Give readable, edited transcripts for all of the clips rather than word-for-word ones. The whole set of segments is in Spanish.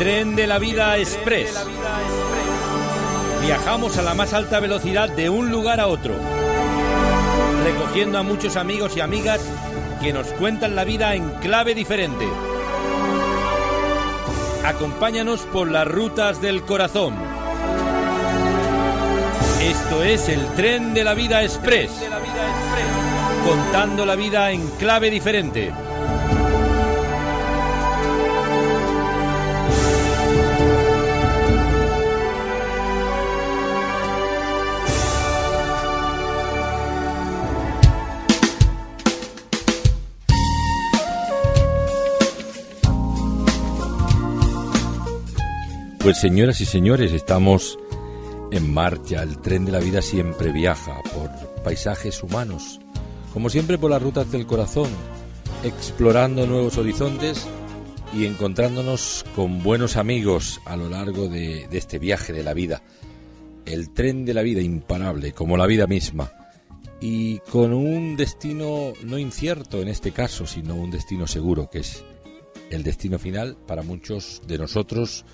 Tren de la Vida Express. Viajamos a la más alta velocidad de un lugar a otro, recogiendo a muchos amigos y amigas que nos cuentan la vida en clave diferente. Acompáñanos por las rutas del corazón. Esto es el Tren de la Vida Express, contando la vida en clave diferente. Pues señoras y señores, estamos en marcha. El tren de la vida siempre viaja por paisajes humanos, como siempre por las rutas del corazón, explorando nuevos horizontes y encontrándonos con buenos amigos a lo largo de este viaje de la vida. El tren de la vida imparable, como la vida misma, y con un destino no incierto en este caso, sino un destino seguro, que es el destino final para muchos de nosotros.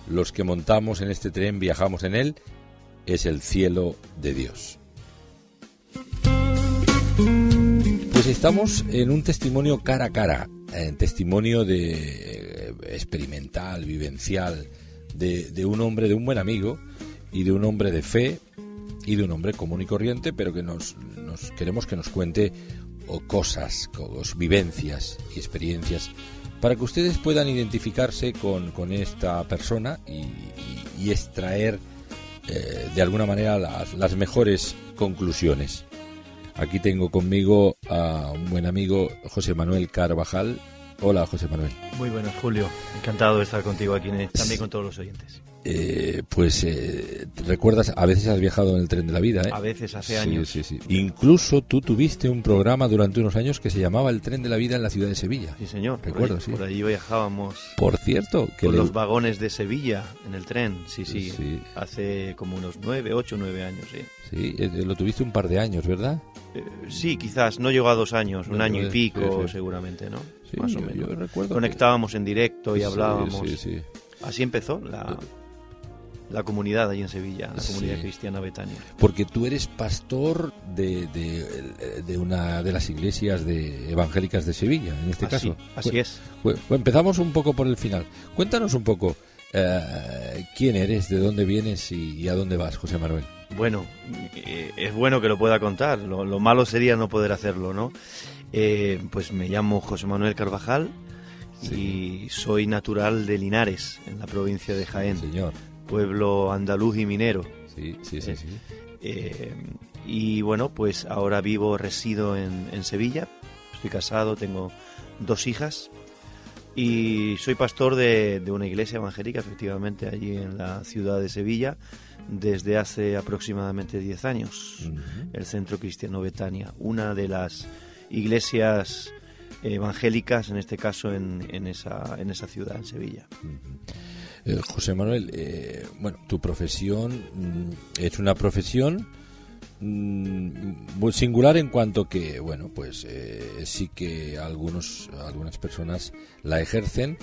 Los que montamos en este tren, viajamos en él, es el cielo de Dios. Pues estamos en un testimonio cara a cara, en testimonio de experimental, vivencial, de un hombre, de un buen amigo y de un hombre de fe y de un hombre común y corriente, pero que nos queremos que nos cuente cosas, vivencias y experiencias, para que ustedes puedan identificarse con esta persona y extraer de alguna manera las mejores conclusiones. Aquí tengo conmigo a un buen amigo, José Manuel Carvajal. Hola, José Manuel. Muy buenas, Julio. Encantado de estar contigo aquí, también con todos los oyentes. ¿Recuerdas? A veces has viajado en el tren de la vida, ¿eh? A veces, hace años. Sí. Incluso tú tuviste un programa durante unos años que se llamaba El Tren de la Vida en la ciudad de Sevilla. Sí, señor. Recuerdo, sí. Por allí viajábamos. Por cierto, que por los vagones de Sevilla en el tren. Sí. Hace como unos 8 o 9 años, sí. Sí, lo tuviste un par de años, ¿verdad? Sí, quizás. No llegó a 2 años, un año y pico, seguramente, ¿no? Sí, más o menos. Yo recuerdo. Conectábamos en directo y hablábamos. Sí. Así empezó la comunidad allí en Sevilla, la comunidad cristiana Betania. Porque tú eres pastor de una de las iglesias evangélicas de Sevilla, en este caso. Así es. Empezamos un poco por el final. Cuéntanos un poco quién eres, de dónde vienes y a dónde vas, José Manuel. Bueno, es bueno que lo pueda contar. Lo malo sería no poder hacerlo, ¿no? Pues me llamo José Manuel Carvajal y soy natural de Linares, en la provincia de Jaén. Señor. Pueblo andaluz y minero. Sí. Y bueno, pues ahora resido en Sevilla. Estoy casado, tengo 2 hijas y soy pastor de una iglesia evangélica, efectivamente, allí en la ciudad de Sevilla, desde hace aproximadamente 10 años. Uh-huh. El Centro Cristiano Betania, una de las iglesias evangélicas, en este caso en esa ciudad, en Sevilla. Uh-huh. José Manuel, tu profesión es una profesión muy singular en cuanto que, sí que algunas personas la ejercen,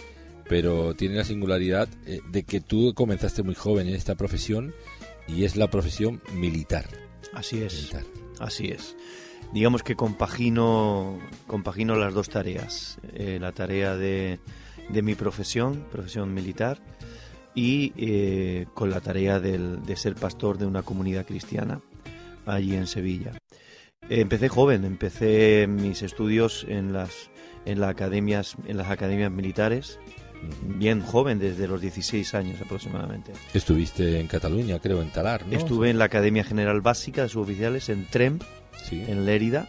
pero tiene la singularidad de que tú comenzaste muy joven en esta profesión y es la profesión militar. Así es. Digamos que compagino las 2 tareas, la tarea de mi profesión militar, y con la tarea de ser pastor de una comunidad cristiana allí en Sevilla. Empecé joven, empecé mis estudios en las academias militares, bien joven, desde los 16 años aproximadamente. Estuviste en Cataluña, creo, en Talar, ¿no? Estuve en la Academia General Básica de Suboficiales en Tremp, en Lérida.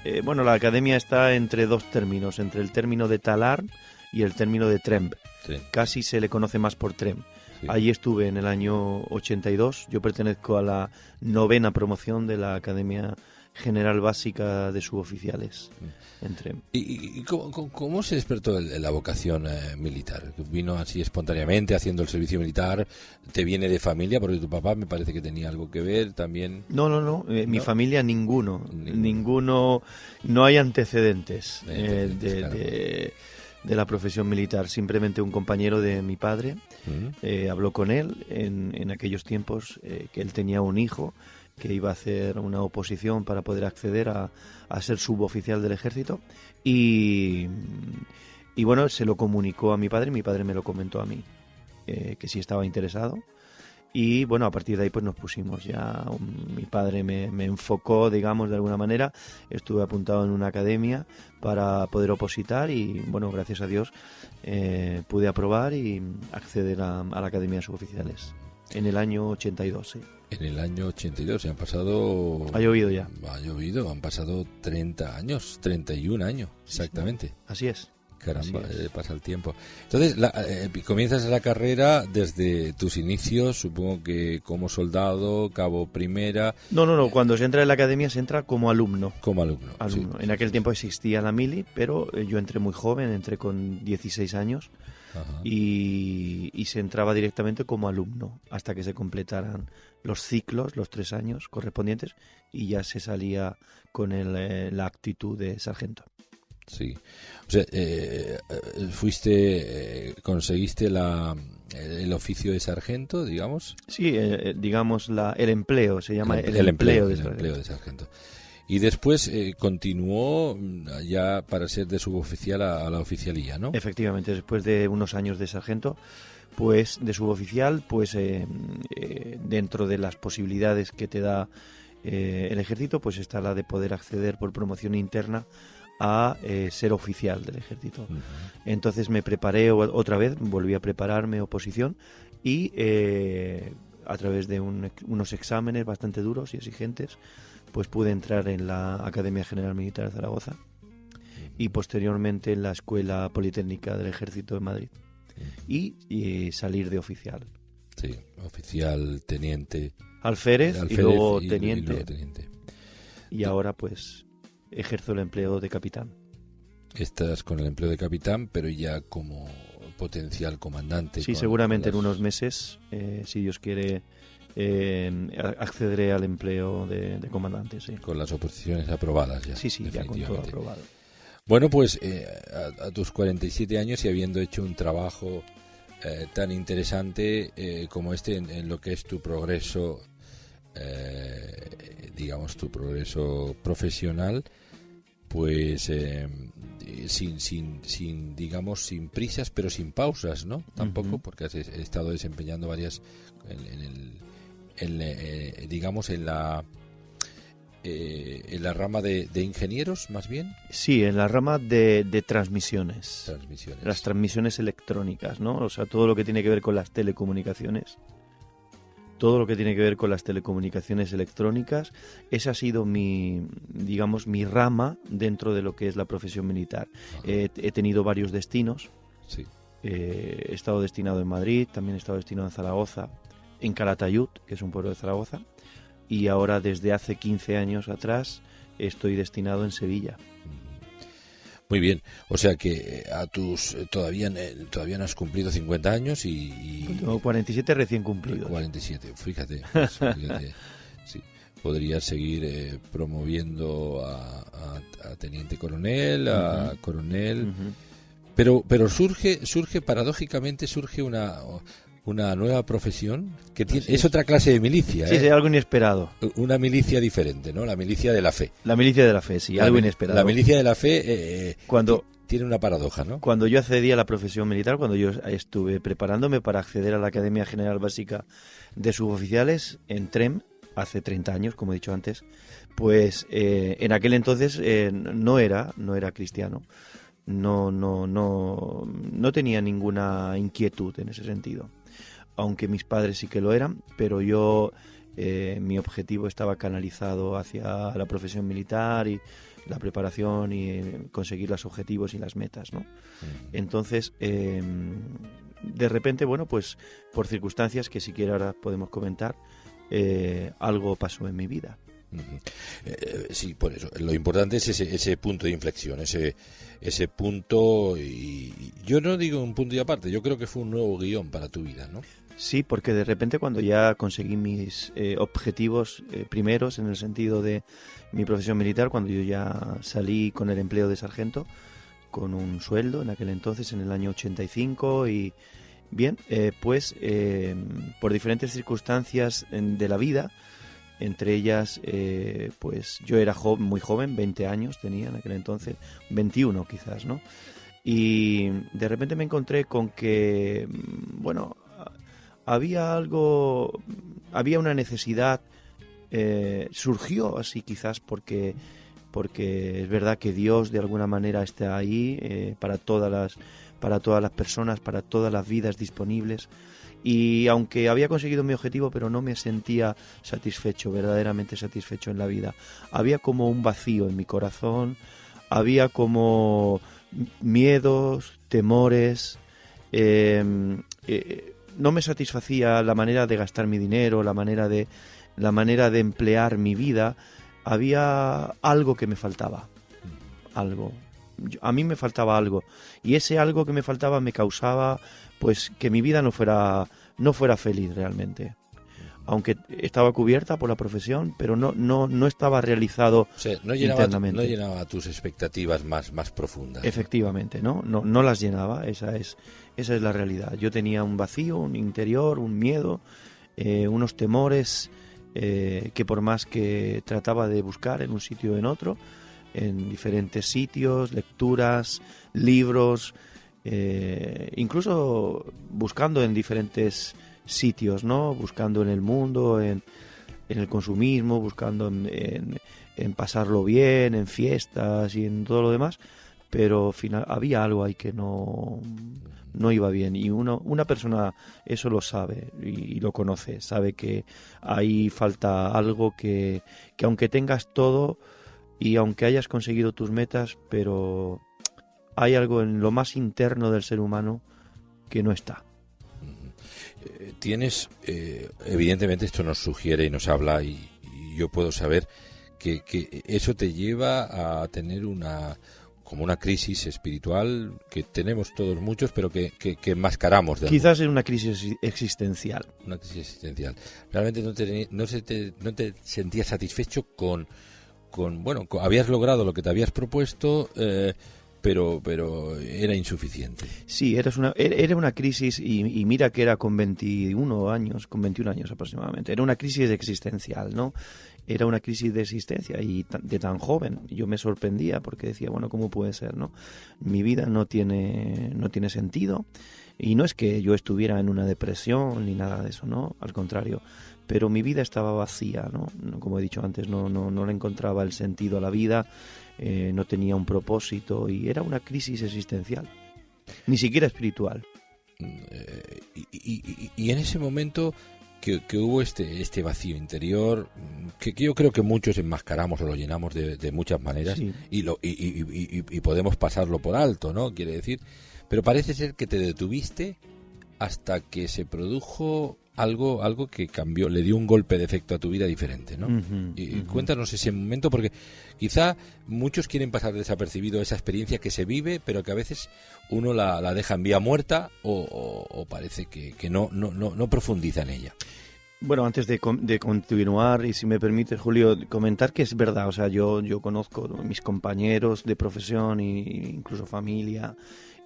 La academia está entre 2 términos, entre el término de Talar y el término de Tremp. Sí. Casi se le conoce más por Tremp. Sí. Allí estuve en el año 82. Yo pertenezco a la 9ª promoción de la Academia General Básica de Suboficiales en Tremp. ¿Y cómo se despertó la vocación militar? ¿Vino así espontáneamente haciendo el servicio militar? ¿Te viene de familia? Porque tu papá me parece que tenía algo que ver también. No. Mi familia ninguno. No hay antecedentes. de la profesión militar. Simplemente un compañero de mi padre habló con él en aquellos tiempos que él tenía un hijo que iba a hacer una oposición para poder acceder a ser suboficial del ejército y bueno, se lo comunicó a mi padre y mi padre me lo comentó a mí, que sí estaba interesado. Y bueno, a partir de ahí pues nos pusimos ya, mi padre me enfocó, digamos, de alguna manera. Estuve apuntado en una academia para poder opositar y bueno, gracias a Dios pude aprobar y acceder a la Academia de Suboficiales en el año 82, sí. En el año 82, se han pasado... Ha llovido ya. Ha llovido, han pasado 30 años, 31 años, exactamente. Sí, así es. Caramba, pasa el tiempo. Entonces, comienzas la carrera desde tus inicios, supongo que como soldado, cabo primera... No, cuando se entra en la academia se entra como alumno. Como alumno. Sí. En aquel tiempo existía la mili, pero yo entré muy joven, entré con 16 años. Ajá. Y se entraba directamente como alumno hasta que se completaran los ciclos, los 3 años correspondientes, y ya se salía con la actitud de sargento. Sí, o sea, conseguiste el oficio de sargento, digamos. Sí, digamos el empleo, se llama el empleo de sargento. Y después continuó ya para ser de suboficial a la oficialía, ¿no? Efectivamente, después de unos años de sargento, pues de suboficial, pues dentro de las posibilidades que te da el ejército, pues está la de poder acceder por promoción interna a ser oficial del ejército. Uh-huh. Entonces me preparé otra vez, volví a prepararme oposición y a través de unos exámenes bastante duros y exigentes, pues pude entrar en la Academia General Militar de Zaragoza y posteriormente en la Escuela Politécnica del Ejército de Madrid y salir de oficial. Sí, oficial, teniente. Alférez y luego teniente. Y luego teniente. Y ahora pues ejerzo el empleo de capitán. Estás con el empleo de capitán, pero ya como potencial comandante. Sí, seguramente en unos meses, si Dios quiere, accederé al empleo de comandante. Sí. Con las oposiciones aprobadas ya. Sí, ya con todo aprobado. Bueno, pues a tus 47 años y habiendo hecho un trabajo tan interesante como este en lo que es tu progreso, digamos tu progreso profesional, pues sin prisas pero sin pausas, ¿no? Tampoco, uh-huh. Porque has estado desempeñando varias digamos en la rama de ingenieros, más bien. Sí, en la rama de transmisiones. Las transmisiones electrónicas, ¿no? O sea, todo lo que tiene que ver con las telecomunicaciones. Todo lo que tiene que ver con las telecomunicaciones electrónicas, esa ha sido mi rama dentro de lo que es la profesión militar. He tenido varios destinos. Sí. He estado destinado en Madrid, también he estado destinado en Zaragoza, en Calatayud, que es un pueblo de Zaragoza, y ahora desde hace 15 años atrás estoy destinado en Sevilla. Muy bien, o sea que todavía no has cumplido 50 años y tengo 47 recién cumplidos. 47, fíjate, sí, podrías seguir promoviendo a teniente coronel, a coronel, pero surge paradójicamente una nueva profesión que es otra clase de milicia. Sí, es algo inesperado. Una milicia diferente, ¿no? La milicia de la fe. La milicia de la fe, sí, algo inesperado. La milicia de la fe tiene una paradoja, ¿no? Cuando yo accedí a la profesión militar, cuando yo estuve preparándome para acceder a la Academia General Básica de Suboficiales en TREM, hace 30 años, como he dicho antes, pues en aquel entonces no era cristiano. No tenía ninguna inquietud en ese sentido. Aunque mis padres sí que lo eran, pero yo, mi objetivo estaba canalizado hacia la profesión militar y la preparación y conseguir los objetivos y las metas, ¿no? Entonces, de repente, bueno, pues por circunstancias que siquiera ahora podemos comentar, algo pasó en mi vida. Sí, por eso. Lo importante es ese punto de inflexión, ese punto, y yo no digo un punto y aparte, yo creo que fue un nuevo guión para tu vida, ¿no? Sí, porque de repente cuando ya conseguí mis objetivos primeros en el sentido de mi profesión militar, cuando yo ya salí con el empleo de sargento, con un sueldo en aquel entonces, en el año 85, y bien, pues por diferentes circunstancias de la vida, entre ellas, pues yo era muy joven, 20 años tenía en aquel entonces, 21 quizás, ¿no? Y de repente me encontré con que, bueno, había una necesidad, surgió así quizás porque es verdad que Dios de alguna manera está ahí para todas las personas, para todas las vidas disponibles. Y aunque había conseguido mi objetivo, pero no me sentía satisfecho, verdaderamente satisfecho en la vida. Había como un vacío en mi corazón, había como miedos, temores, no me satisfacía la manera de gastar mi dinero, la manera de emplear mi vida. Había algo que me faltaba, algo. A mí me faltaba algo, y ese algo que me faltaba me causaba pues que mi vida no fuera feliz realmente. Aunque estaba cubierta por la profesión, pero no estaba realizado, o sea, internamente. No llenaba tus expectativas más profundas. Efectivamente, no las llenaba, esa es la realidad. Yo tenía un vacío, un interior, un miedo, unos temores que por más que trataba de buscar en un sitio o en otro, en diferentes sitios, lecturas, libros, incluso buscando en diferentes sitios, ¿no? Buscando en el mundo, en el consumismo, buscando en pasarlo bien, en fiestas y en todo lo demás, pero había algo ahí que no iba bien, y una persona eso lo sabe y lo conoce, sabe que ahí falta algo, que aunque tengas todo y aunque hayas conseguido tus metas, pero hay algo en lo más interno del ser humano que no está. Tienes, evidentemente esto nos sugiere y nos habla, y yo puedo saber que eso te lleva a tener como una crisis espiritual que tenemos todos muchos, pero que enmascaramos. Quizás es una crisis existencial. Una crisis existencial. Realmente no te sentías satisfecho con habías logrado lo que te habías propuesto, pero era insuficiente. Sí, era una crisis, y mira que era con 21 años aproximadamente. Era una crisis existencial, ¿no? Era una crisis de existencia, y de tan joven. Yo me sorprendía porque decía, bueno, ¿cómo puede ser, no? Mi vida no tiene sentido, y no es que yo estuviera en una depresión ni nada de eso, ¿no? Al contrario, pero mi vida estaba vacía, ¿no? Como he dicho antes, no le encontraba el sentido a la vida, no tenía un propósito, y era una crisis existencial, ni siquiera espiritual. Y en ese momento que hubo este vacío interior, que yo creo que muchos enmascaramos o lo llenamos de muchas maneras, sí. y podemos pasarlo por alto, ¿no? Quiere decir, pero parece ser que te detuviste hasta que se produjo algo que cambió, le dio un golpe de efecto a tu vida diferente, ¿no? Cuéntanos ese momento, porque quizá muchos quieren pasar desapercibido esa experiencia que se vive, pero que a veces uno la deja en vía muerta, o parece que no profundiza en ella. Bueno, antes de continuar, y si me permite, Julio, comentar que es verdad, o sea, yo conozco a mis compañeros de profesión e incluso familia,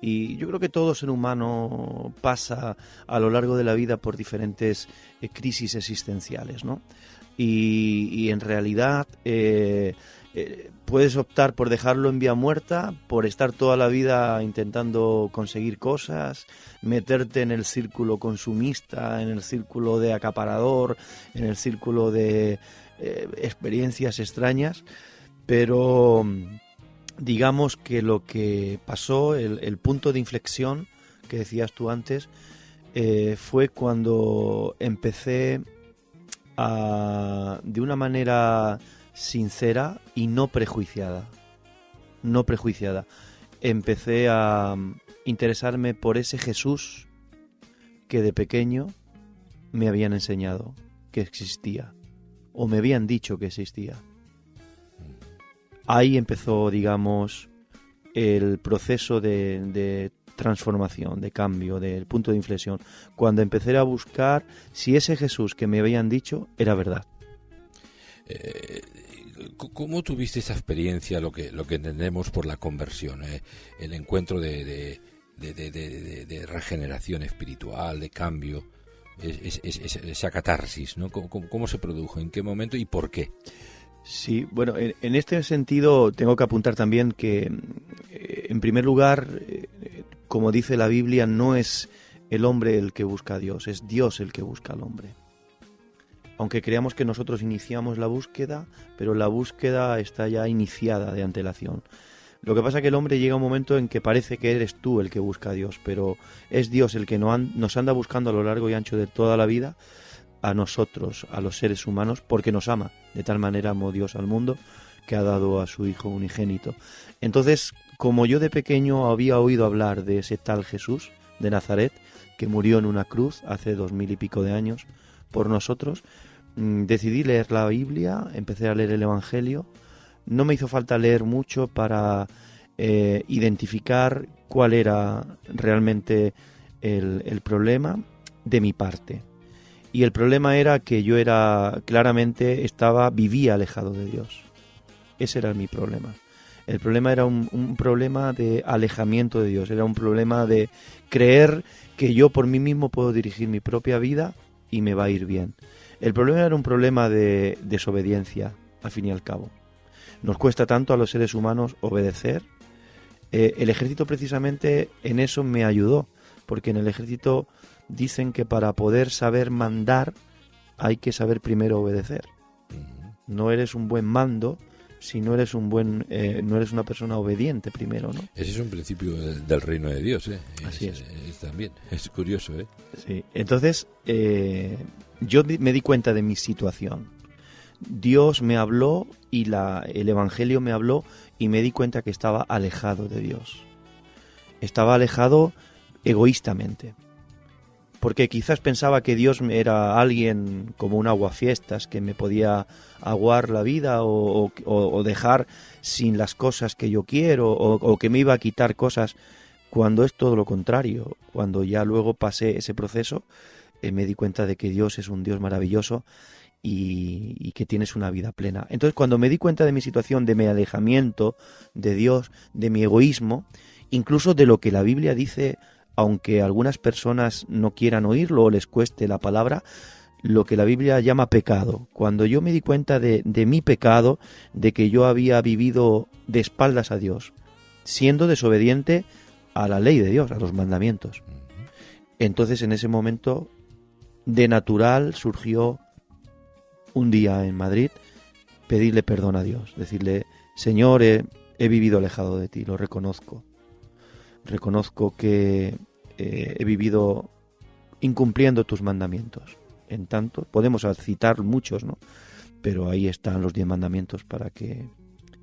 y yo creo que todo ser humano pasa a lo largo de la vida por diferentes crisis existenciales, ¿no? Y en realidad puedes optar por dejarlo en vía muerta, por estar toda la vida intentando conseguir cosas, meterte en el círculo consumista, en el círculo de acaparador, en el círculo de experiencias extrañas, pero digamos que lo que pasó, el punto de inflexión que decías tú antes, fue cuando empecé de una manera sincera y no prejuiciada, empecé a interesarme por ese Jesús que de pequeño me habían enseñado que existía, o me habían dicho que existía. Ahí empezó, digamos, el proceso de transformación, de cambio, del punto de inflexión, cuando empecé a buscar si ese Jesús que me habían dicho era verdad. ¿Cómo tuviste esa experiencia, lo que entendemos por la conversión, el encuentro de regeneración espiritual, de cambio, esa catarsis, ¿no? ¿Cómo se produjo? ¿En qué momento y por qué? Sí, bueno, en este sentido tengo que apuntar también que, en primer lugar, como dice la Biblia, no es el hombre el que busca a Dios, es Dios el que busca al hombre. Aunque creamos que nosotros iniciamos la búsqueda, pero la búsqueda está ya iniciada de antelación. Lo que pasa es que el hombre llega a un momento en que parece que eres tú el que busca a Dios, pero es Dios el que nos anda buscando a lo largo y ancho de toda la vida, a nosotros, a los seres humanos, porque nos ama. De tal manera amó Dios al mundo que ha dado a su Hijo unigénito. Entonces, como yo de pequeño había oído hablar de ese tal Jesús de Nazaret, que murió en una cruz hace 2000 y pico de años por nosotros, decidí leer la Biblia, empecé a leer el Evangelio. No me hizo falta leer mucho para identificar cuál era realmente el problema de mi parte. Y el problema era que yo vivía alejado de Dios. Ese era mi problema. El problema era un problema de alejamiento de Dios, era un problema de creer que yo por mí mismo puedo dirigir mi propia vida y me va a ir bien. El problema era un problema de desobediencia, al fin y al cabo. Nos cuesta tanto a los seres humanos obedecer. El ejército precisamente en eso me ayudó, porque en el ejército dicen que para poder saber mandar hay que saber primero obedecer. No eres un buen mando si no eres no eres una persona obediente primero, ¿no? Ese es un principio del reino de Dios, ¿eh? Así es. También, es curioso, ¿eh? Sí. Entonces, yo me di cuenta de mi situación. Dios me habló y el Evangelio me habló y me di cuenta que estaba alejado de Dios. Estaba alejado egoístamente. Porque quizás pensaba que Dios era alguien como un aguafiestas que me podía aguar la vida o dejar sin las cosas que yo quiero o que me iba a quitar cosas, cuando es todo lo contrario. Cuando ya luego pasé ese proceso, me di cuenta de que Dios es un Dios maravilloso y que tienes una vida plena. Entonces, cuando me di cuenta de mi situación, de mi alejamiento de Dios, de mi egoísmo, incluso de lo que la Biblia dice, aunque algunas personas no quieran oírlo o les cueste la palabra, lo que la Biblia llama pecado. Cuando yo me di cuenta de mi pecado, de que yo había vivido de espaldas a Dios, siendo desobediente a la ley de Dios, a los mandamientos. Entonces, en ese momento, de natural surgió un día en Madrid pedirle perdón a Dios, decirle: Señor, he vivido alejado de ti, lo reconozco. Reconozco que he vivido incumpliendo tus mandamientos. En tanto, podemos citar muchos, ¿no? Pero ahí están los 10 mandamientos para que,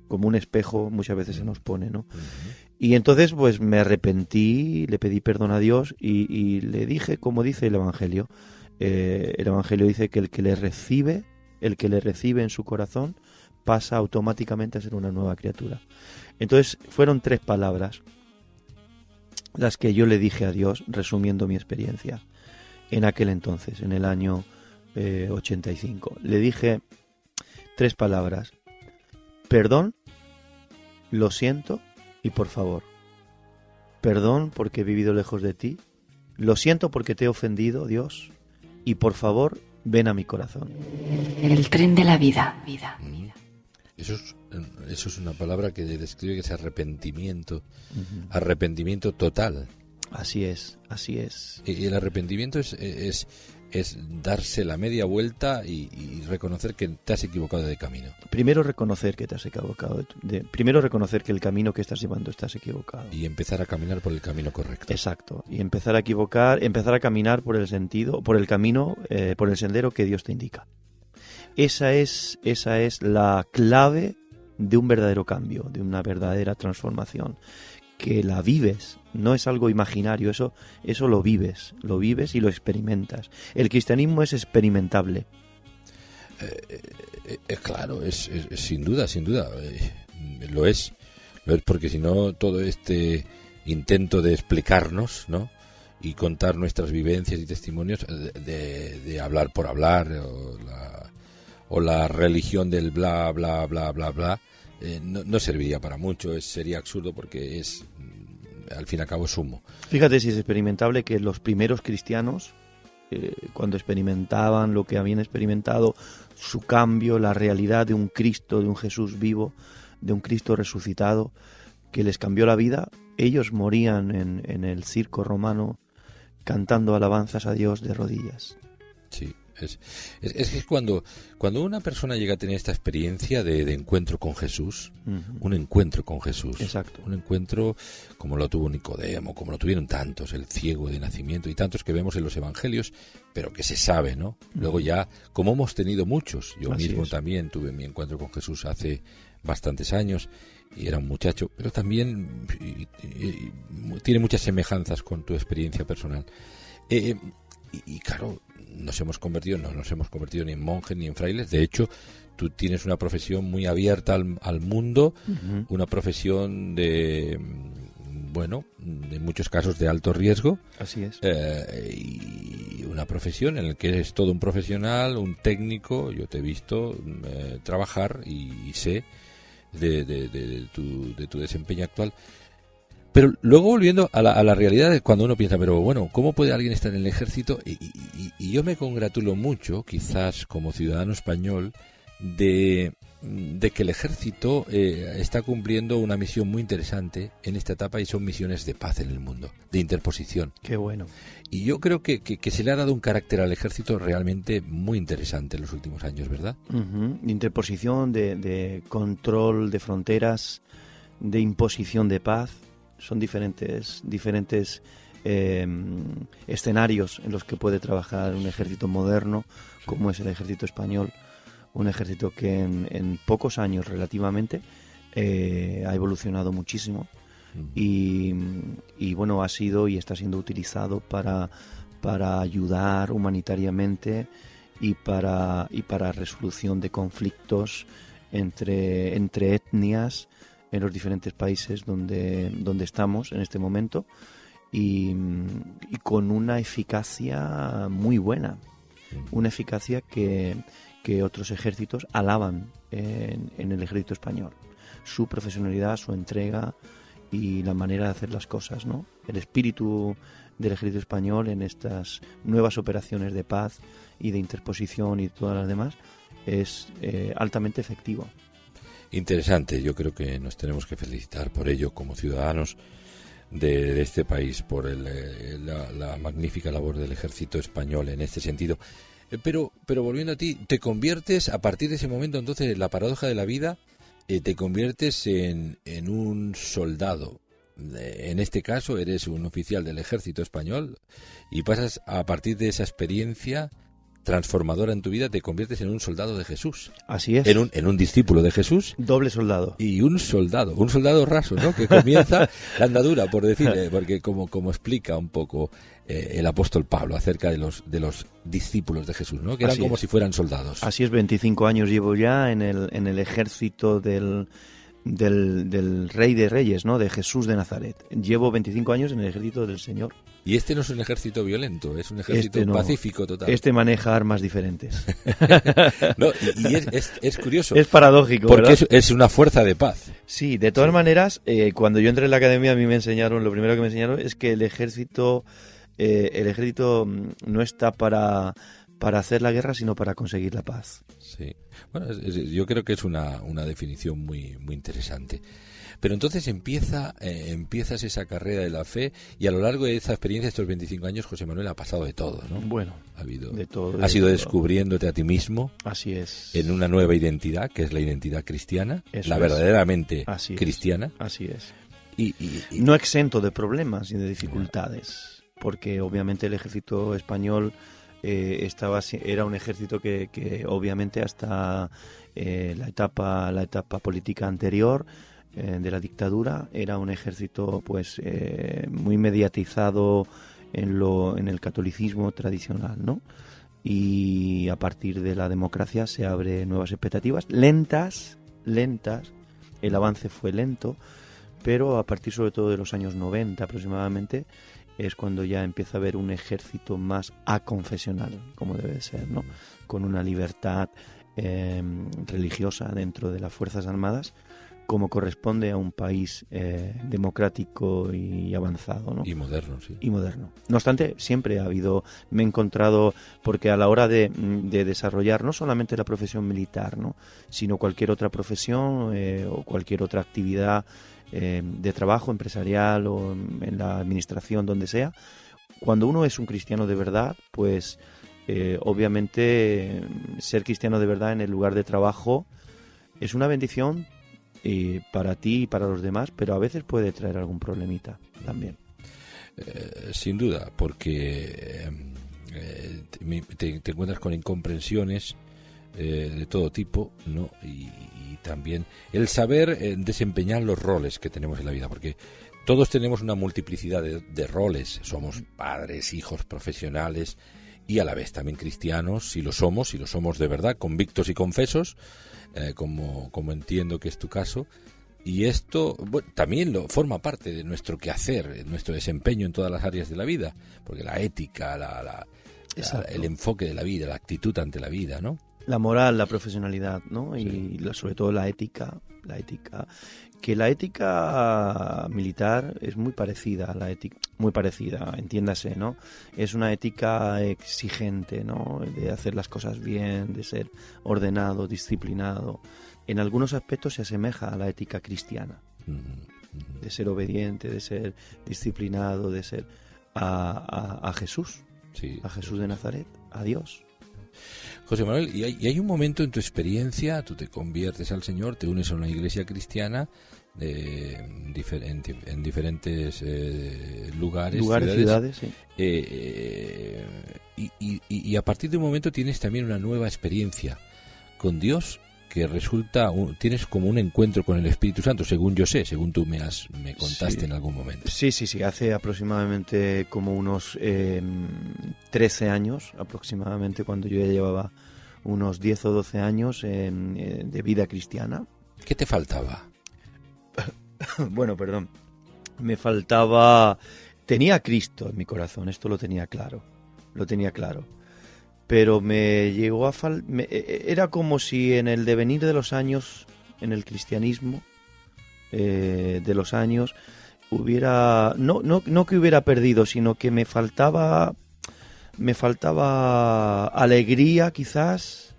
como un espejo, muchas veces se nos pone, ¿no? Y entonces, pues me arrepentí, le pedí perdón a Dios y le dije, como dice el Evangelio. El Evangelio dice que el que le recibe en su corazón, pasa automáticamente a ser una nueva criatura. Entonces, fueron 3 palabras las que yo le dije a Dios, resumiendo mi experiencia en aquel entonces, en el año 85. Le dije 3 palabras: perdón, lo siento y por favor. Perdón porque he vivido lejos de ti, lo siento porque te he ofendido, Dios, y por favor, ven a mi corazón. El tren de la vida. Eso es una palabra que describe ese arrepentimiento, arrepentimiento total. Así es. Y el arrepentimiento es darse la media vuelta y reconocer que te has equivocado de camino. Primero reconocer que te has equivocado. Primero reconocer que el camino que estás llevando estás equivocado. Y empezar a caminar por el camino correcto. Exacto. Y empezar a caminar por el camino, por el sendero que Dios te indica. Esa es la clave de un verdadero cambio, de una verdadera transformación, que la vives, no es algo imaginario, eso lo vives y lo experimentas. El cristianismo es experimentable. Claro, es sin duda, lo es porque si no todo este intento de explicarnos, ¿no?, y contar nuestras vivencias y testimonios, de hablar por hablar, o la religión del bla, bla, bla, bla, bla, no serviría para mucho, sería absurdo porque es, al fin y al cabo, sumo. Fíjate si es experimentable que los primeros cristianos, cuando experimentaban lo que habían experimentado, su cambio, la realidad de un Cristo, de un Jesús vivo, de un Cristo resucitado, que les cambió la vida, ellos morían en el circo romano cantando alabanzas a Dios de rodillas. Sí, es cuando una persona llega a tener esta experiencia de encuentro con Jesús, un encuentro con Jesús, exacto, un encuentro como lo tuvo Nicodemo, como lo tuvieron tantos, el ciego de nacimiento y tantos que vemos en los evangelios, pero que se sabe, ¿no? Luego ya, como hemos tenido muchos, yo Así mismo es. también tuve mi encuentro con Jesús hace bastantes años y era un muchacho, pero también tiene muchas semejanzas con tu experiencia personal. Y claro, no nos hemos convertido ni en monjes ni en frailes. De hecho, tú tienes una profesión muy abierta al mundo, una profesión en muchos casos de alto riesgo. Así es. Y una profesión en la que eres todo un profesional, un técnico. Yo te he visto trabajar y sé de tu desempeño actual. Pero luego volviendo a la realidad, cuando uno piensa, pero bueno, ¿cómo puede alguien estar en el ejército? Y yo me congratulo mucho, quizás como ciudadano español, de que el ejército está cumpliendo una misión muy interesante en esta etapa, y son misiones de paz en el mundo, de interposición. Qué bueno. Y yo creo que se le ha dado un carácter al ejército realmente muy interesante en los últimos años, ¿verdad? Interposición, de control de fronteras, de imposición de paz. Son diferentes escenarios en los que puede trabajar un ejército moderno, como es el ejército español, un ejército que en pocos años relativamente ha evolucionado muchísimo y bueno, ha sido y está siendo utilizado para ayudar humanitariamente y para resolución de conflictos entre etnias en los diferentes países donde estamos en este momento, y con una eficacia muy buena, una eficacia que otros ejércitos alaban en el ejército español, su profesionalidad, su entrega y la manera de hacer las cosas, ¿no? El espíritu del ejército español en estas nuevas operaciones de paz y de interposición y todas las demás es altamente efectivo. Interesante, yo creo que nos tenemos que felicitar por ello como ciudadanos de este país, por la magnífica labor del ejército español en este sentido. Pero volviendo a ti, te conviertes a partir de ese momento, entonces, la paradoja de la vida, te conviertes en un soldado. En este caso eres un oficial del ejército español y pasas, a partir de esa experiencia transformadora en tu vida, te conviertes en un soldado de Jesús. Así es. En un discípulo de Jesús. Doble soldado. Y un soldado raso, ¿no? Que comienza la andadura, por decirle, porque como explica un poco el apóstol Pablo acerca de los discípulos de Jesús, ¿no? Que eran como si fueran soldados. Así es, 25 años llevo ya en el ejército del Rey de Reyes, ¿no? De Jesús de Nazaret. Llevo 25 años en el ejército del Señor. Y este no es un ejército violento, es un ejército pacífico total. Este maneja armas diferentes. No, y es curioso. Es paradójico, porque ¿verdad? es una fuerza de paz. Sí, de todas maneras, cuando yo entré en la academia, a mí lo primero que me enseñaron es que el ejército no está para hacer la guerra, sino para conseguir la paz. Sí. Bueno, yo creo que es una definición muy, muy interesante. Pero entonces empiezas esa carrera de la fe, y a lo largo de esa experiencia, estos 25 años, José Manuel, ha pasado de todo, ¿no? Bueno, ha habido de todo. Has ido descubriéndote a ti mismo. Así es. En una nueva identidad, que es la identidad cristiana, Eso la es. Verdaderamente Así cristiana. Es. Así es. Y no exento de problemas y de dificultades, porque obviamente el ejército español era un ejército que obviamente hasta la etapa política anterior de la dictadura era un ejército pues muy mediatizado en el catolicismo tradicional, ¿no? Y a partir de la democracia se abren nuevas expectativas, lentas, el avance fue lento, pero a partir sobre todo de los años 90 aproximadamente es cuando ya empieza a haber un ejército más aconfesional, como debe de ser, ¿no? Con una libertad religiosa dentro de las Fuerzas Armadas, como corresponde a un país democrático y avanzado, ¿no? Y moderno, sí. Y moderno. No obstante, siempre me he encontrado, porque a la hora de desarrollar no solamente la profesión militar, ¿no?, sino cualquier otra profesión o cualquier otra actividad de trabajo empresarial o en la administración, donde sea, cuando uno es un cristiano de verdad, pues obviamente ser cristiano de verdad en el lugar de trabajo es una bendición para ti y para los demás, pero a veces puede traer algún problemita también. Sin duda, porque te encuentras con incomprensiones de todo tipo, ¿no? Y también el saber desempeñar los roles que tenemos en la vida, porque todos tenemos una multiplicidad de roles. Somos padres, hijos, profesionales y a la vez también cristianos, si lo somos de verdad, convictos y confesos, como entiendo que es tu caso. Y esto, bueno, también forma parte de nuestro quehacer, nuestro desempeño en todas las áreas de la vida, porque la ética, el enfoque de la vida, la actitud ante la vida, ¿no? La moral, la profesionalidad, ¿no? Y sobre todo la ética, que la ética militar es muy parecida a la ética, entiéndase, ¿no? Es una ética exigente, ¿no? De hacer las cosas bien, de ser ordenado, disciplinado. En algunos aspectos se asemeja a la ética cristiana, de ser obediente, de ser disciplinado, de ser a Jesús, a Jesús de Nazaret, a Dios. José Manuel, y hay un momento en tu experiencia, tú te conviertes al Señor, te unes a una iglesia cristiana en diferentes lugares, ciudades, sí. Y a partir de un momento tienes también una nueva experiencia con Dios, que resulta, tienes como un encuentro con el Espíritu Santo, según yo sé, según tú me contaste en algún momento. Sí, hace aproximadamente como unos 13 años, aproximadamente, cuando yo ya llevaba unos 10 o 12 años de vida cristiana. ¿Qué te faltaba? Bueno, perdón, me faltaba... Tenía a Cristo en mi corazón, esto lo tenía claro, pero me llegó a era como si en el devenir de los años, en el cristianismo de los años, hubiera no que hubiera perdido, sino que me faltaba alegría, quizás,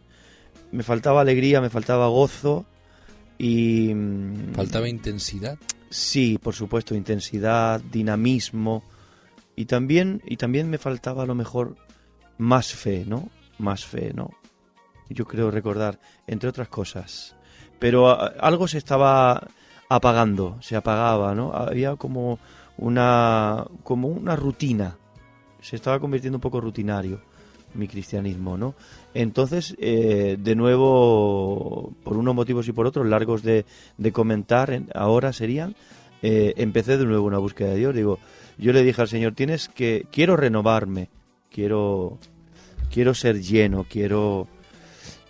me faltaba gozo y... ¿Faltaba intensidad? Sí, por supuesto, intensidad, dinamismo, y también me faltaba a lo mejor más fe, ¿no? Yo creo recordar, entre otras cosas. Pero algo se estaba apagando, se apagaba, ¿no? Había como una rutina. Se estaba convirtiendo un poco rutinario mi cristianismo, ¿no? Entonces, de nuevo, por unos motivos y por otros, largos de comentar, ahora serían, empecé de nuevo una búsqueda de Dios. Yo le dije al Señor, quiero renovarme, quiero ser lleno, quiero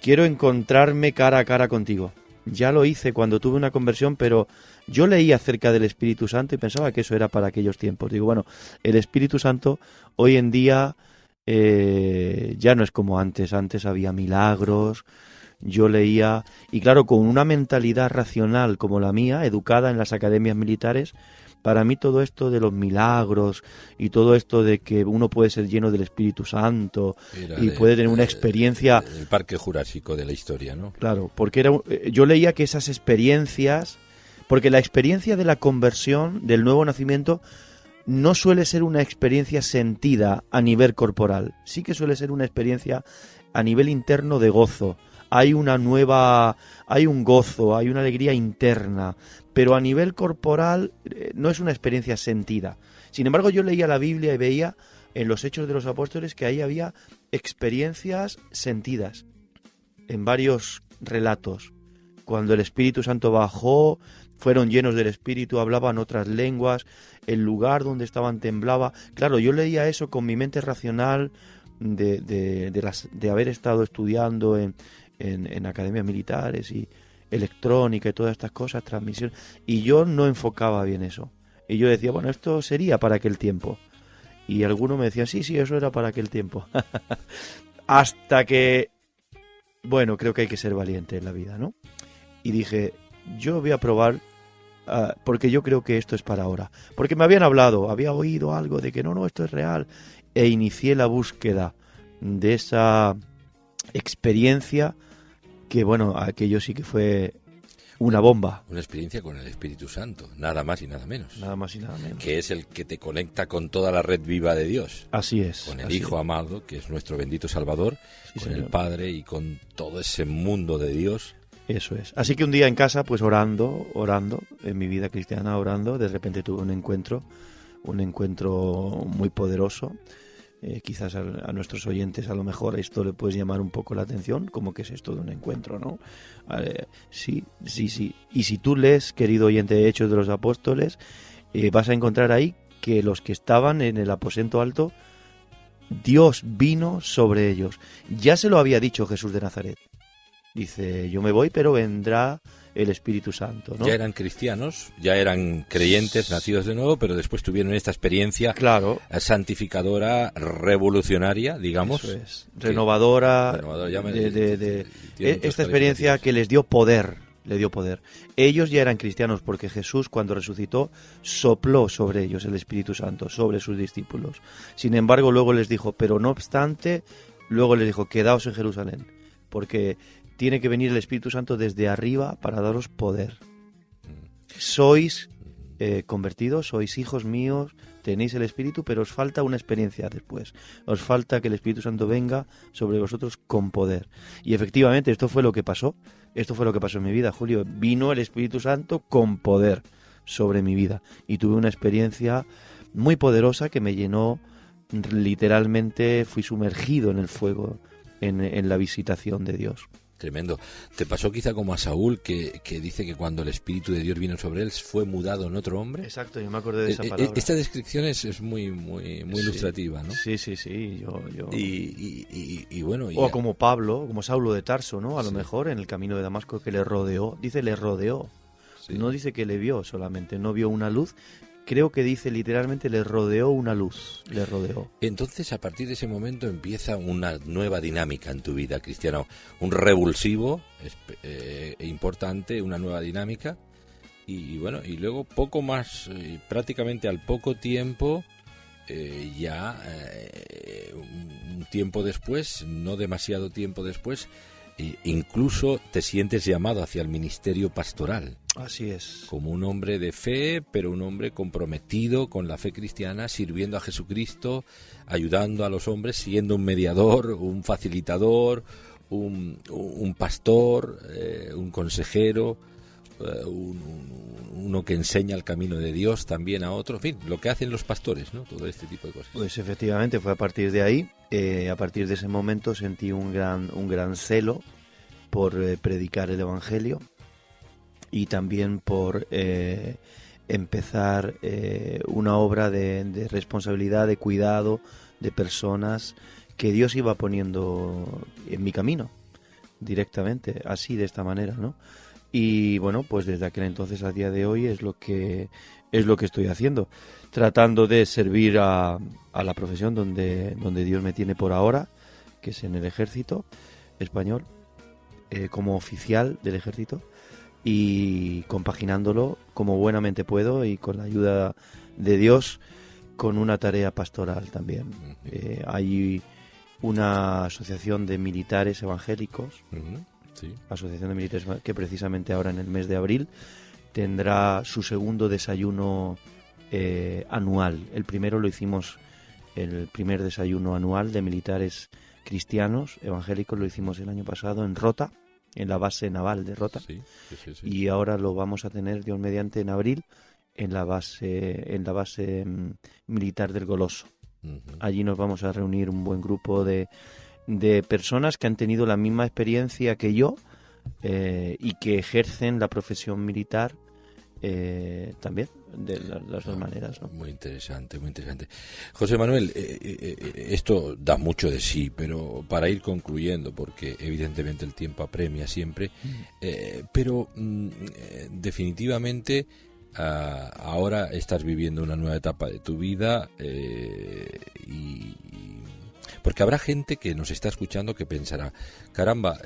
encontrarme cara a cara contigo. Ya lo hice cuando tuve una conversión, pero yo leí acerca del Espíritu Santo y pensaba que eso era para aquellos tiempos. Bueno, el Espíritu Santo hoy en día ya no es como antes. Antes había milagros, yo leía, y claro, con una mentalidad racional como la mía, educada en las academias militares, para mí todo esto de los milagros y todo esto de que uno puede ser lleno del Espíritu Santo puede tener una experiencia... El parque jurásico de la historia, ¿no? Claro, porque yo leía que esas experiencias... Porque la experiencia de la conversión, del nuevo nacimiento, no suele ser una experiencia sentida a nivel corporal. Sí que suele ser una experiencia a nivel interno de gozo. Hay un gozo, hay una alegría interna, pero a nivel corporal no es una experiencia sentida. Sin embargo, yo leía la Biblia y veía en los Hechos de los Apóstoles que ahí había experiencias sentidas en varios relatos. Cuando el Espíritu Santo bajó, fueron llenos del Espíritu, hablaban otras lenguas, el lugar donde estaban temblaba. Claro, yo leía eso con mi mente racional de haber estado estudiando en academias militares y electrónica y todas estas cosas, transmisión, y yo no enfocaba bien eso. Y yo decía, bueno, esto sería para aquel tiempo. Y algunos me decían, sí, eso era para aquel tiempo. Hasta que bueno, creo que hay que ser valiente en la vida, ¿no? Y dije, yo voy a probar, porque yo creo que esto es para ahora. Porque me habían hablado, había oído algo de que no, esto es real. E inicié la búsqueda de esa experiencia que, bueno, aquello sí que fue una bomba. Una experiencia con el Espíritu Santo, nada más y nada menos. Nada más y nada menos. Que es el que te conecta con toda la red viva de Dios. Así es. Con el así Hijo es. amado, que es nuestro bendito Salvador, Sí, con señor. el Padre y con todo ese mundo de Dios. Eso es. Así que un día en casa, pues orando, en mi vida cristiana orando, de repente tuve un encuentro muy poderoso. Quizás a nuestros oyentes a lo mejor esto le puedes llamar un poco la atención, como que es esto de un encuentro, ¿no? Sí. Y si tú lees, querido oyente de Hechos de los Apóstoles, vas a encontrar ahí que los que estaban en el aposento alto, Dios vino sobre ellos. Ya se lo había dicho Jesús de Nazaret. Dice, yo me voy, pero vendrá el Espíritu Santo, ¿no? Ya eran cristianos, ya eran creyentes, nacidos de nuevo, pero después tuvieron esta experiencia Claro. santificadora, revolucionaria, digamos. Eso es. Renovadora. Esta experiencia que les dio poder. Le dio poder. Ellos ya eran cristianos porque Jesús, cuando resucitó, sopló sobre ellos el Espíritu Santo, sobre sus discípulos. Sin embargo, luego les dijo, pero no obstante, luego les dijo, quedaos en Jerusalén, porque tiene que venir el Espíritu Santo desde arriba para daros poder. Sois convertidos, sois hijos míos, tenéis el Espíritu, pero os falta una experiencia después. Os falta que el Espíritu Santo venga sobre vosotros con poder. Y efectivamente, esto fue lo que pasó. Esto fue lo que pasó en mi vida, Julio. Vino el Espíritu Santo con poder sobre mi vida. Y tuve una experiencia muy poderosa que me llenó, literalmente fui sumergido en el fuego, en la visitación de Dios. Tremendo. ¿Te pasó quizá como a Saúl, que dice que cuando el Espíritu de Dios vino sobre él, fue mudado en otro hombre? Exacto, yo me acordé de esa palabra. Esta descripción es muy ilustrativa, ¿no? Sí. Yo... Y bueno... O como Pablo, como Saulo de Tarso, ¿no? A lo Sí. mejor en el camino de Damasco, que le rodeó. Dice le rodeó. Sí. No dice que le vio solamente, no vio una luz. Creo que dice literalmente le rodeó una luz, le rodeó. Entonces, a partir de ese momento empieza una nueva dinámica en tu vida, Cristiano. Un revulsivo importante, una nueva dinámica. Y bueno, y luego poco más, prácticamente al poco tiempo, un tiempo después, no demasiado tiempo después, incluso te sientes llamado hacia el ministerio pastoral. Así es. Como un hombre de fe, pero un hombre comprometido con la fe cristiana, sirviendo a Jesucristo, ayudando a los hombres, siendo un mediador, un facilitador, un pastor, un consejero, uno que enseña el camino de Dios también a otros. En fin, lo que hacen los pastores, ¿no? Todo este tipo de cosas. Pues efectivamente fue a partir de ahí, a partir de ese momento sentí un gran celo por predicar el Evangelio y también por empezar una obra de responsabilidad, de cuidado de personas que Dios iba poniendo en mi camino directamente, así, de esta manera, ¿no? Y bueno, pues desde aquel entonces a día de hoy es lo que estoy haciendo, tratando de servir a la profesión donde Dios me tiene por ahora, que es en el Ejército Español, como oficial del Ejército, y compaginándolo como buenamente puedo y con la ayuda de Dios con una tarea pastoral también. Hay una asociación de militares evangélicos, Sí. asociación de militares que precisamente ahora en el mes de abril tendrá su segundo desayuno anual. El primero lo hicimos, el primer desayuno anual de militares cristianos evangélicos lo hicimos el año pasado en Rota, en la base naval de Rota. Sí. Y ahora lo vamos a tener, Dios mediante, en abril en la base militar del Goloso. Allí nos vamos a reunir un buen grupo de personas que han tenido la misma experiencia que yo y que ejercen la profesión militar también, de las dos maneras, ¿no? Muy interesante, muy interesante. José Manuel, esto da mucho de sí, pero para ir concluyendo, porque evidentemente el tiempo apremia siempre, pero definitivamente ahora estás viviendo una nueva etapa de tu vida y por Porque habrá gente que nos está escuchando que pensará, caramba,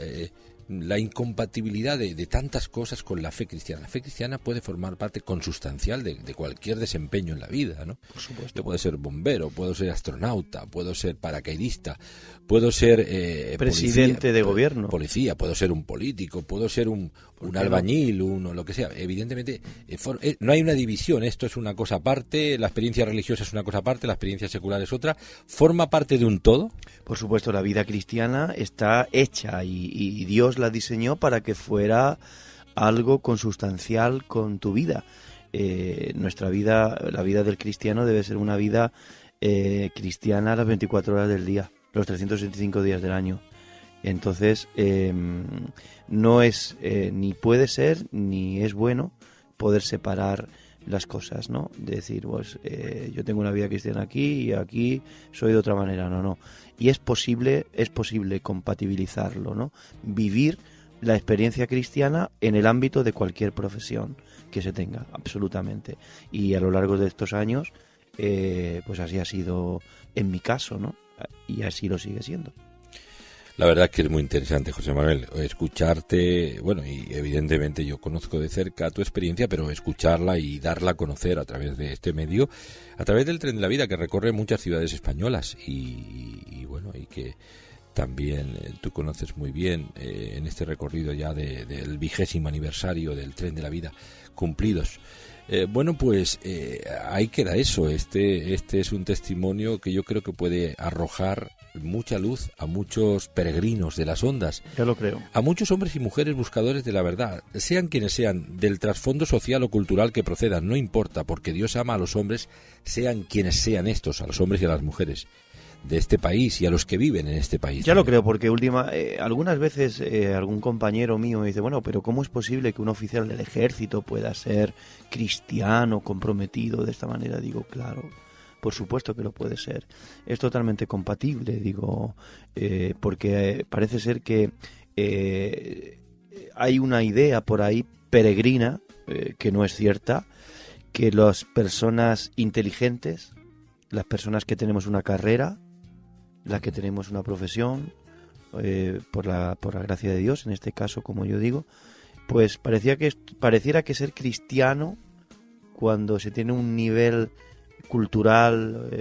la incompatibilidad de tantas cosas con la fe cristiana. La fe cristiana puede formar parte consustancial de cualquier desempeño en la vida, ¿no? Por supuesto. Yo puedo ser bombero, puedo ser astronauta, puedo ser paracaidista, puedo ser presidente policía, de gobierno. Policía, puedo ser un político, puedo ser un albañil, lo que sea. Evidentemente, no hay una división. Esto es una cosa aparte, la experiencia religiosa es una cosa aparte, la experiencia secular es otra. ¿Forma parte de un todo? Por supuesto, la vida cristiana está hecha y Dios la diseñó para que fuera algo consustancial con tu vida. Nuestra vida, la vida del cristiano debe ser una vida cristiana a las 24 horas del día, los 365 días del año. Entonces, no es, ni puede ser, ni es bueno poder separar las cosas, ¿no? De decir, pues, yo tengo una vida cristiana aquí y aquí soy de otra manera. No. Y es posible compatibilizarlo, ¿no? Vivir la experiencia cristiana en el ámbito de cualquier profesión que se tenga, absolutamente. Y a lo largo de estos años, pues así ha sido en mi caso, ¿no? Y así lo sigue siendo. La verdad es que es muy interesante, José Manuel, escucharte, bueno, y evidentemente yo conozco de cerca tu experiencia, pero escucharla y darla a conocer a través de este medio, a través del Tren de la Vida, que recorre muchas ciudades españolas y bueno, y que también tú conoces muy bien en este recorrido ya del 20º aniversario del Tren de la Vida cumplidos. Bueno, pues ahí queda eso. Este es un testimonio que yo creo que puede arrojar mucha luz a muchos peregrinos de las ondas. Ya lo creo. A muchos hombres y mujeres buscadores de la verdad, sean quienes sean, del trasfondo social o cultural que procedan, no importa, porque Dios ama a los hombres, sean quienes sean estos, a los hombres y a las mujeres de este país y a los que viven en este país. Ya también lo creo, porque algunas veces algún compañero mío me dice, bueno, pero ¿cómo es posible que un oficial del ejército pueda ser cristiano, comprometido de esta manera? Digo, claro, por supuesto que lo puede ser. Es totalmente compatible, digo, porque parece ser que hay una idea por ahí peregrina, que no es cierta, que las personas inteligentes, las personas que tenemos una carrera, las que tenemos una profesión, por la gracia de Dios, en este caso, como yo digo, pues pareciera que ser cristiano, cuando se tiene un nivel cultural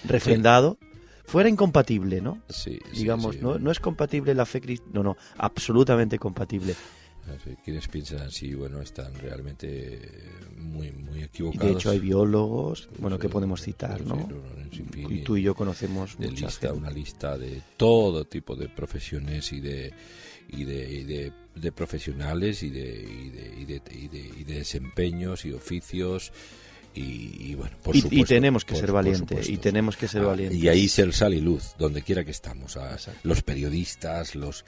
refrendado, fuera incompatible, ¿no? Sí, digamos, sí. No es compatible la fe cristiana, no, absolutamente compatible. Quienes piensan así, bueno, están realmente muy, muy equivocados. Y de hecho hay biólogos, que podemos citar, ¿no? Y tú y yo conocemos una lista de todo tipo de profesiones y de profesionales y de desempeños y oficios. Y bueno, por supuesto, y tenemos que ser valientes, y ahí ser sal y luz donde quiera que estamos, los periodistas, los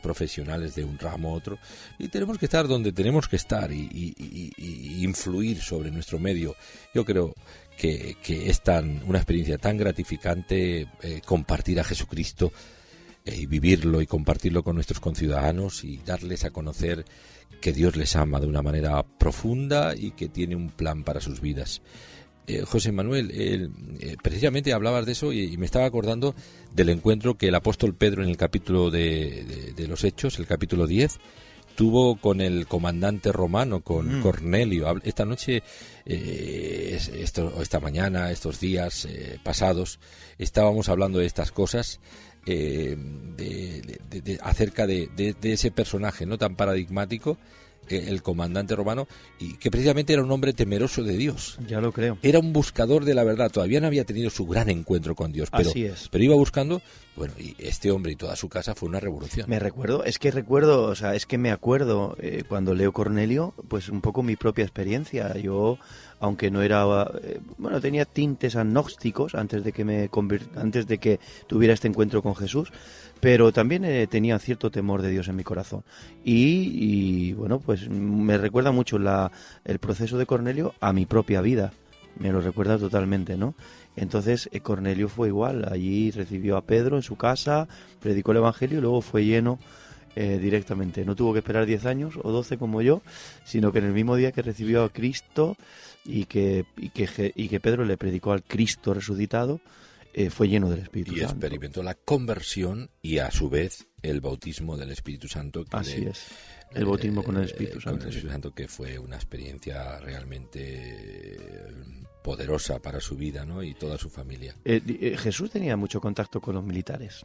profesionales de un ramo u otro, y tenemos que estar donde tenemos que estar y influir sobre nuestro medio. Yo creo que es una experiencia tan gratificante compartir a Jesucristo y vivirlo y compartirlo con nuestros conciudadanos y darles a conocer que Dios les ama de una manera profunda y que tiene un plan para sus vidas. José Manuel, precisamente hablabas de eso y me estaba acordando del encuentro que el apóstol Pedro en el capítulo de los Hechos, el capítulo 10, tuvo con el comandante romano, con Cornelio. Esta noche, esta mañana, estos días pasados, estábamos hablando de estas cosas, acerca de ese personaje no tan paradigmático, el comandante romano, y que precisamente era un hombre temeroso de Dios. Ya lo creo. Era un buscador de la verdad. Todavía no había tenido su gran encuentro con Dios, pero iba buscando. Bueno, y este hombre y toda su casa fue una revolución. Me acuerdo cuando leo Cornelio, pues un poco mi propia experiencia. Yo, aunque no era, tenía tintes agnósticos antes de que tuviera este encuentro con Jesús, pero también tenía cierto temor de Dios en mi corazón. Y bueno, pues me recuerda mucho el proceso de Cornelio a mi propia vida. Me lo recuerda totalmente, ¿no? Entonces Cornelio fue igual. Allí recibió a Pedro en su casa, predicó el Evangelio y luego fue lleno directamente. No tuvo que esperar 10 años o 12 como yo, sino que en el mismo día que recibió a Cristo y que Pedro le predicó al Cristo resucitado, fue lleno del Espíritu y Santo. experimentó la conversión y a su vez el bautismo del Espíritu Santo. Así es, el bautismo con el Espíritu Santo. Con el Espíritu Santo, que fue una experiencia realmente poderosa para su vida, ¿no? Y toda su familia. Jesús tenía mucho contacto con los militares.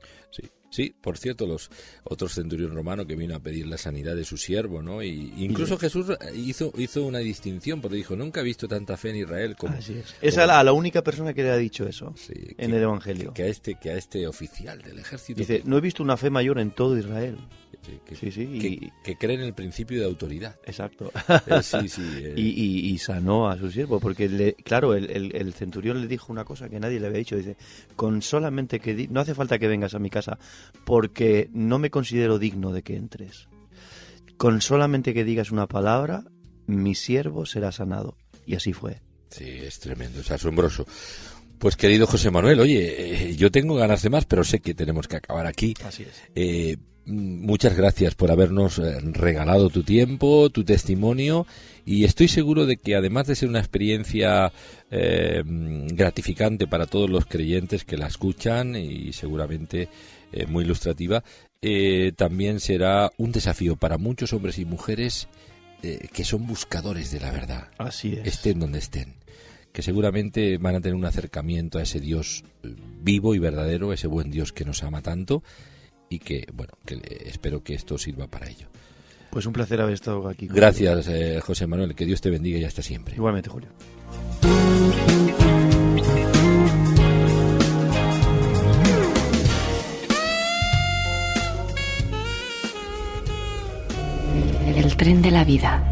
Sí, por cierto, los otros centurión romano que vino a pedir la sanidad de su siervo, ¿no? Y incluso Jesús hizo una distinción, porque dijo, nunca he visto tanta fe en Israel como... Así es. Es a la única persona que le ha dicho eso en el Evangelio. Que a este oficial del ejército... Dice, no he visto una fe mayor en todo Israel. Que cree en el principio de autoridad. Exacto. Sí. Y sanó a su siervo, porque claro, el centurión le dijo una cosa que nadie le había dicho. Dice, con solamente que no hace falta que vengas a mi casa, porque no me considero digno de que entres. Con solamente que digas una palabra, mi siervo será sanado. Y así fue. Sí, es tremendo, es asombroso. Pues querido José Manuel, oye, yo tengo ganas de más, pero sé que tenemos que acabar aquí. Así es. Muchas gracias por habernos regalado tu tiempo, tu testimonio, y estoy seguro de que además de ser una experiencia gratificante para todos los creyentes que la escuchan y seguramente muy ilustrativa, también será un desafío para muchos hombres y mujeres que son buscadores de la verdad. Así es. Estén donde estén, que seguramente van a tener un acercamiento a ese Dios vivo y verdadero, ese buen Dios que nos ama tanto, y que, bueno, espero que esto sirva para ello. Pues un placer haber estado aquí. Gracias, José Manuel, que Dios te bendiga y hasta siempre. Igualmente, Julio. El tren de la vida.